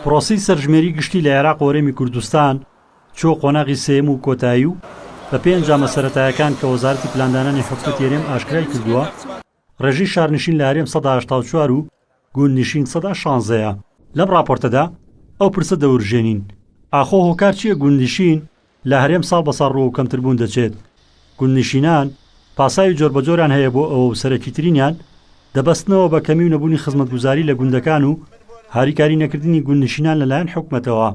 پرۆسی سەرژمێری گشتی لە عێراق و هەرێمی کوردستان چۆ قۆناغی سێم و کۆتایی و بە پێنج جامە سەرەتایەکان کە وەزارەتی پلاندانانی حکومەت هەرێم ئاشکرای کردووە ڕێژەی شارنشین لە هەرێم 184 و گوندنشین 116ەیە. لەم راپۆرتەدا ئەو پرسە دەورژێنین ئاخۆ هۆکار چییە گوندنشین لە هەرێم ساڵ بەساڵ ڕۆ و کەمتربوون دەچێت؟ گوندنشینان پاساوی جۆربەجۆران هەیە بۆ ئەوە سەرەکیترینیان دەبەستنەوە بە کەمی و نەبوونی خزمەتگوزاری لە گوندەکان و هاریکاری نەکردنی گوندنشینان لەلایەن حکومەتەوە.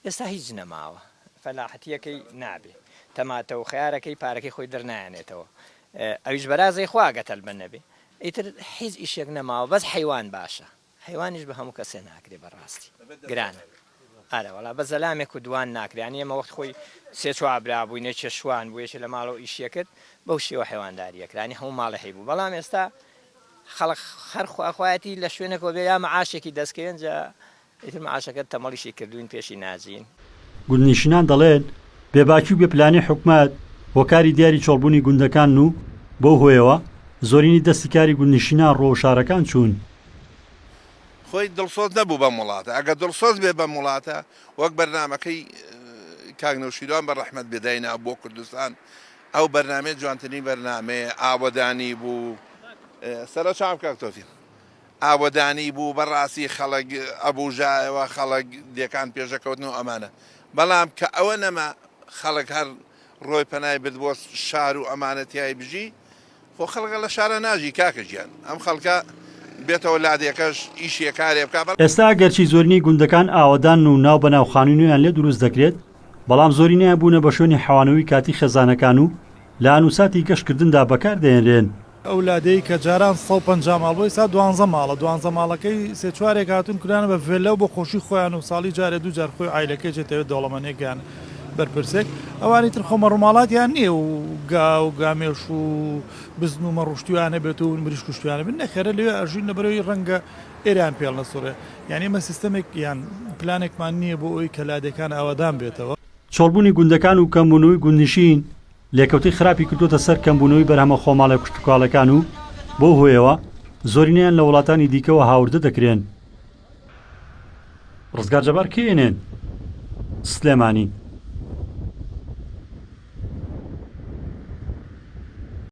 ئێستا هیچ نەماوە، فەلاحەتیەکەی نابێ، تەماتە و خیارەکەی پارەکەی خۆی دەرنایەنێتەوە، ئەویش بەرازەی خواگەتەل بە نەبێ، ئیتر هیچ ئیشێک نەماوە، بەس حیوان باشە، حیوانیش بە هەموو کەسێ ناکرێ بەڕاستی گرانە. ئارە وەڵا بە زەلامێک و دوان ناکرێنی ئێمە وەخت خۆی سێ چوار برابووینە چێشوان بوو یەکێ لە ماڵەوە ئیشیەکرد بەو شێوە حیوانداریەکرانی هەموو ماڵە هەیبوو. بەڵام ئێستا خەڵک هەر خواخوایەتی لە شوێنێکەوە بێ یا مەعاشێکی دەستکەوێن جا ئیتر مەعاشەکەت تەمەڵیشی کردوین پێشی ناجین. گوندنشینان دەڵێن بێباکی و بێپلانی حکومەت هۆکاری دیاری چۆڵبوونی گوندەکان و بەو هۆیەوە زۆرینی دەستی کاری گوندنشینان ڕۆ و شارەکان چوون. خۆی دڵسۆز نەبوو بە وڵاتە، ئەگە دڵسۆز بێ بە وڵاتە وەک بەرنامەکەی کاگنەوشیروان بە ڕەحمەت بێداینا بۆ کوردستان ئەو بەرنامەی جوانترین بەرنامەیە ئاوەدانی بوو سەرە چاو کاکتۆفی ئاوەدانی بوو بەڕاستی خەڵک ئەبوژایەوە خەڵک دیەکان پێشەکەوتن و ئەمانە. بەڵام کە ئەوە نەما خەڵک هەر ڕۆی پەنای برد بۆ شار و ئەمانەتیای بژی خۆ خەڵکە لە شارە ناژی کاکە گیان ئەم خەڵکە بێتەوە لادێکەش ئیشیە کارێ بکات. ئێستا گەرچی زۆرینەی گوندەکان ئاوەدان و ناو بەناو خانوویان لێ دروست دەکرێت بەڵام زۆرینەیان بوونە بە شوێنی حەوانەوەی کاتی خێزانەکان و لە ئانووساتی گەشتکردندا بەکار دەهێنرێن. ئەو لادەی کە جاران 150 ماڵ بۆی سا 12 ماڵە 12 ماڵەکەی سێ چوارێک هاتون کورانە بە ڤێلە بۆ خۆشی خۆیان و ساڵی جارێ دوو جار خۆی عیلەکەی چێتەوێت دەوڵەمەندێکیان بەرپرسێک ئەوانی تر خۆمە ڕووماڵاتیان نییە و گا و گامێش و بزن و مەڕوشتیوانە بێت و مریش کوشتیوانە بن نەخێرە لێ ئەژین لەبەرەوەی ڕەنگە ئێران پێڵ نەسوڕێ یعنی ئێمە سیستەمێک یان پلانێکمان نییە بۆ ئەوی کە لادەکان ئاوادان بێتەوە. چۆڵبوونی گوندەکان و کەمبوونەوەی گوندنشین لێکەوتەی خراپی کردوتە سەر کەمبوونەوەی بەرهەمە خۆماڵە کوشتتوکاڵەکان و بۆ هۆیەوە زۆرینیان لە وڵاتانی دیکەوە هاوردە دەکرێن. ڕزگار جەبار کێنێن سلێمانی.